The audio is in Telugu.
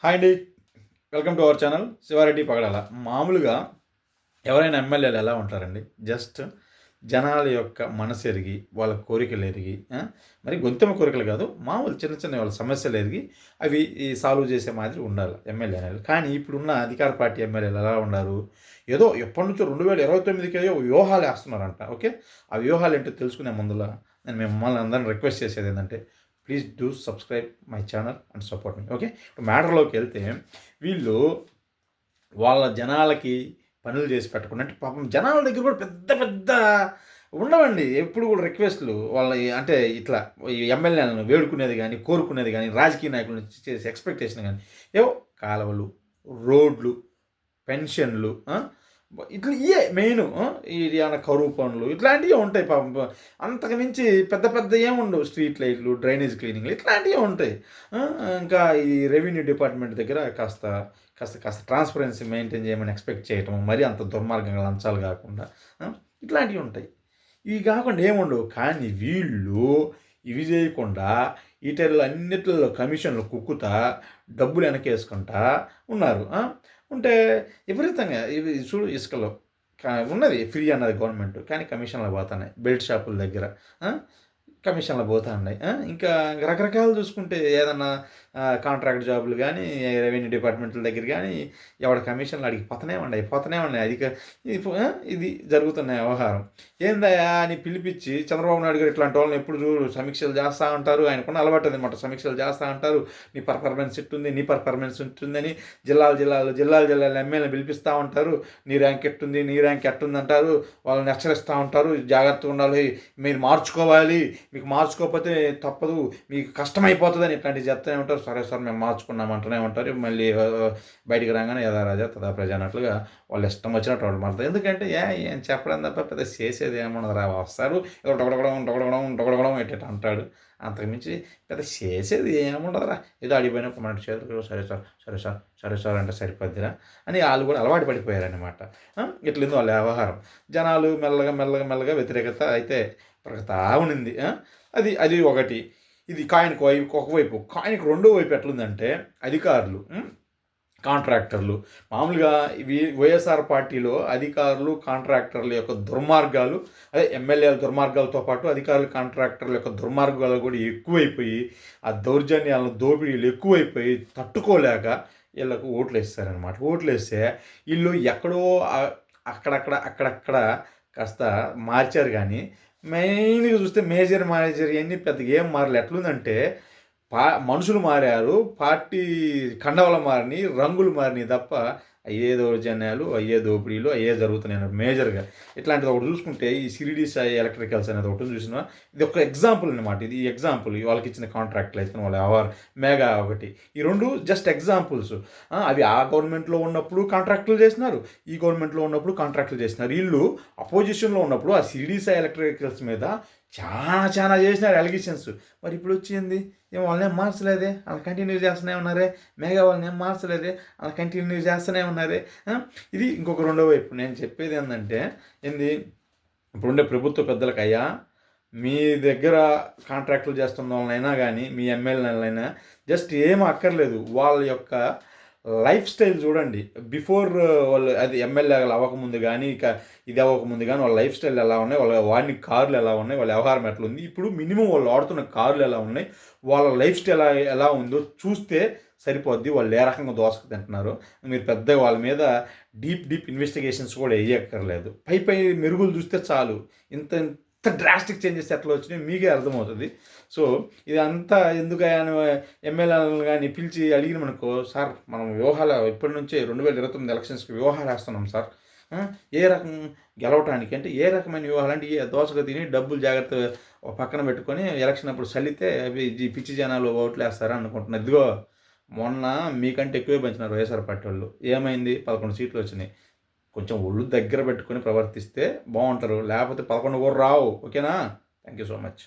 హాయ్ అండి. Welcome to our channel Shiva Reddy Pagadala. మామూలుగా ఎవరైనా ఎమ్మెల్యేలు ఎలా ఉంటారండి, జస్ట్ జనాల యొక్క మనసు ఎరిగి, వాళ్ళ కోరికలు ఎరిగి, మరి గొంతెమ్మ కోరికలు కాదు, మామూలు చిన్న చిన్న వాళ్ళ సమస్యలు ఎరిగి అవి సాల్వ్ చేసే మాదిరి ఉండాలి ఎమ్మెల్యే అనేది. కానీ ఇప్పుడున్న అధికార పార్టీ ఎమ్మెల్యేలు ఎలా ఉన్నారు, ఏదో ఎప్పటి నుంచో 2029కి ఏదో వ్యూహాలు వేస్తున్నారంట. ఓకే, ఆ వ్యూహాలు ఏంటో తెలుసుకునే ముందులా నేను మిమ్మల్ని అందరిని రిక్వెస్ట్ చేసేది ఏంటంటే, please do subscribe my channel and support me. Okay, ఇప్పుడు మ్యాటర్లోకి వెళ్తే, వీళ్ళు వాళ్ళ జనాలకి పనులు చేసి పెట్టకుండా, అంటే పాపం జనాల దగ్గర కూడా పెద్ద పెద్ద ఉండవండి. ఎప్పుడు కూడా రిక్వెస్ట్లు వాళ్ళ, అంటే ఇట్లా ఎమ్మెల్యేలను వేడుకునేది కానీ, కోరుకునేది కానీ, రాజకీయ నాయకుల నుంచి చేసే ఎక్స్పెక్టేషన్ కానీ, ఏవో కాలువలు, రోడ్లు, పెన్షన్లు, ఇట్లా ఇవే మెయిన్. ఇది అన్న కరువు పనులు ఇట్లాంటివి ఉంటాయి పాపం. అంతకు మించి పెద్ద పెద్ద ఏముండవు. స్ట్రీట్ లైట్లు, డ్రైనేజ్ క్లీనింగ్లు ఇట్లాంటివి ఉంటాయి. ఇంకా ఈ రెవెన్యూ డిపార్ట్మెంట్ దగ్గర కాస్త కాస్త కాస్త ట్రాన్స్పరెన్సీ మెయింటైన్ చేయమని ఎక్స్పెక్ట్ చేయటం, మరీ అంత దుర్మార్గంగా లంచాలు కాకుండా ఇట్లాంటివి ఉంటాయి. ఇవి కాకుండా ఏముండవు. కానీ వీళ్ళు ఇవి చేయకుండా ఈటెల్లో అన్నిటిలో కమిషన్లు కుక్కుతా డబ్బులు వెనకేసుకుంటా ఉన్నారు. ఉంటే విపరీతంగా ఇవి చూడు, ఇసుకలో ఉన్నది ఫ్రీ అన్నది గవర్నమెంట్, కానీ కమిషన్లు పోతున్నాయి. బెల్ట్ షాపుల దగ్గర కమిషన్లు పోతూ ఉన్నాయి. ఇంకా రకరకాలు చూసుకుంటే ఏదన్నా కాంట్రాక్ట్ జాబులు కానీ, రెవెన్యూ డిపార్ట్మెంట్ల దగ్గర కానీ ఎవడ కమిషన్లు అడిగి పోతనే ఉన్నాయి. ఇది జరుగుతున్న వ్యవహారం. ఏందయ్యా అని పిలిపించి చంద్రబాబు నాయుడు గారు ఇట్లాంటి వాళ్ళని ఎప్పుడు చూడు సమీక్షలు చేస్తూ ఉంటారు. ఆయనకున్న అలవాటు అనమాట, సమీక్షలు చేస్తూ ఉంటారు. నీ పర్ఫార్మెన్స్ ఇట్టుంది, నీ పర్ఫార్మెన్స్ ఉంటుందని జిల్లాలు ఎమ్మెల్యేని పిలిపిస్తూ ఉంటారు. నీ ర్యాంక్ ఎట్టుంది, నీ ర్యాంక్ ఎట్టుంది అంటారు. వాళ్ళని హెచ్చరిస్తూ ఉంటారు, జాగ్రత్తగా ఉండాలి, మీరు మార్చుకోవాలి, మీకు మార్చుకోకపోతే తప్పదు, మీకు కష్టమైపోతుందని ఇట్లాంటివి చెప్తూనే ఉంటారు. సరే సార్ మేము మార్చుకున్నామంటూనే ఉంటారు. మళ్ళీ బయటికి రాగానే యథా తదా ప్రజ అన్నట్లుగా వాళ్ళు ఇష్టం వచ్చినట్టు వాళ్ళు మారుతారు. ఎందుకంటే ఏం చెప్పడం తప్ప పెద్ద చేసేది ఏమన్నది రా, వస్తారు ఏదో డొగడగడం ఎట్ట అంటాడు. అంతకుమించి పెద్ద చేసేది ఏముండదురా, ఏదో అడిగిపోయినప్పుడు మన చేతులు సరే సార్ అంటే సరిపోద్దిరా అని వాళ్ళు కూడా అలవాటు పడిపోయారనమాట. ఇట్లింది వాళ్ళ వ్యవహారం. జనాలు మెల్లగా వ్యతిరేకత అయితే ప్రగతా ఉన్నింది. అది ఒకటి. ఇది కాయిన్కి ఒకవైపు, కాయిన్కి రెండో వైపు ఎట్లుందంటే, అధికారులు, కాంట్రాక్టర్లు. మామూలుగా ఇవి వైఎస్ఆర్ పార్టీలో అధికారులు, కాంట్రాక్టర్ల యొక్క దుర్మార్గాలు, అదే ఎమ్మెల్యేల దుర్మార్గాలతో పాటు అధికారులు, కాంట్రాక్టర్ల యొక్క దుర్మార్గాలు కూడా ఎక్కువైపోయి, ఆ దౌర్జన్యాలను, దోపిడీలు ఎక్కువైపోయి తట్టుకోలేక వీళ్ళకు ఓట్లు వేస్తారనమాట. ఓట్లు వేస్తే వీళ్ళు ఎక్కడో అక్కడక్కడ కాస్త మార్చారు. కానీ మెయిన్గా చూస్తే మేజర్ ఇవన్నీ పెద్దగా ఏం మారలేదు. ఎట్లుందంటే, మనుషులు మారారు, పార్టీ కండవలు మారినాయి, రంగులు మారినాయి తప్ప అయ్యే దౌర్జన్యాలు, అయ్యే దోపిడీలు అయ్యే జరుగుతున్నాయి మేజర్గా. ఇట్లాంటిది ఒకటి చూసుకుంటే, ఈ సిరిడి సాయి ఎలక్ట్రికల్స్ అనేది ఒకటి చూసినా, ఇది ఒక ఎగ్జాంపుల్ అనమాట. ఇది ఎగ్జాంపుల్ వాళ్ళకి ఇచ్చిన కాంట్రాక్ట్లు అయితే వాళ్ళ మెగా ఒకటి, ఈ రెండు జస్ట్ ఎగ్జాంపుల్స్. అవి ఆ గవర్నమెంట్లో ఉన్నప్పుడు కాంట్రాక్టులు చేసినారు, ఈ గవర్నమెంట్లో ఉన్నప్పుడు కాంట్రాక్టులు చేసినారు. వీళ్ళు అపోజిషన్లో ఉన్నప్పుడు ఆ సిరిడి సాయి ఎలక్ట్రికల్స్ మీద చాలా చేసినారు అలిగేషన్స్. మరి ఇప్పుడు వచ్చింది ఏమో, వాళ్ళని మార్చలేదే, వాళ్ళు కంటిన్యూ చేస్తూనే ఉన్నారే. మెగా వాళ్ళని ఏం మార్చలేదే, వాళ్ళు కంటిన్యూ చేస్తూనే ఉన్నారే. ఇది ఇంకొక రెండో వైపు. నేను చెప్పేది ఏంటంటే, ఇప్పుడుండే ప్రభుత్వ పెద్దలకు, అయ్యా మీ దగ్గర కాంట్రాక్టులు చేస్తున్న వాళ్ళనైనా కానీ, మీ ఎమ్మెల్యేలైనా జస్ట్ ఏం అక్కర్లేదు, వాళ్ళ యొక్క లైఫ్ స్టైల్ చూడండి. బిఫోర్ వాళ్ళు అది ఎమ్మెల్యేలు అవ్వకముందు కానీ, ఇక ఇది అవ్వకముందు కానీ వాళ్ళ లైఫ్ స్టైల్ ఎలా ఉన్నాయి, వాళ్ళ వాడిని కార్లు ఎలా ఉన్నాయి, వాళ్ళ వ్యవహారం ఎట్లా ఉంది, ఇప్పుడు మినిమం వాళ్ళు ఆడుతున్న కార్లు ఎలా ఉన్నాయి, వాళ్ళ లైఫ్ స్టైల్ ఎలా ఉందో చూస్తే సరిపోద్ది. వాళ్ళు ఏ రకంగా దోసకు తింటున్నారు. మీరు పెద్దగా వాళ్ళ మీద డీప్ ఇన్వెస్టిగేషన్స్ కూడా వేయక్కర్లేదు. పై మెరుగులు చూస్తే చాలు. ఇంత డ్రాస్టిక్ చేంజెస్ ఎట్లా వచ్చినాయి మీకే అర్థమవుతుంది. సో ఇదంతా ఎందుకు ఎమ్మెల్యేలను కానీ పిలిచి అడిగినామనుకో, సార్ మనం వ్యూహాలు ఇప్పటి నుంచే 2029 ఎలక్షన్స్కి వ్యూహాలు వేస్తున్నాం సార్, ఏ రకం గెలవటానికి అంటే, ఏ రకమైన వ్యూహాలు అంటే, దోసగా తిని డబ్బులు జాగ్రత్త పక్కన పెట్టుకొని ఎలక్షన్ అప్పుడు చల్లితే అవి పిచ్చి జనాలు ఓట్లు వేస్తారా అనుకుంటున్నారు. ఇదిగో మొన్న మీకంటే ఎక్కువే పెంచినారు వైఎస్ఆర్ పార్టీ వాళ్ళు. ఏమైంది, 11 సీట్లు వచ్చినాయి. కొంచెం ఒళ్ళు దగ్గర పెట్టుకొని ప్రవర్తిస్తే బాగుంటారు, లేకపోతే 11 కూడా రావు. ఓకేనా? Thank you so much.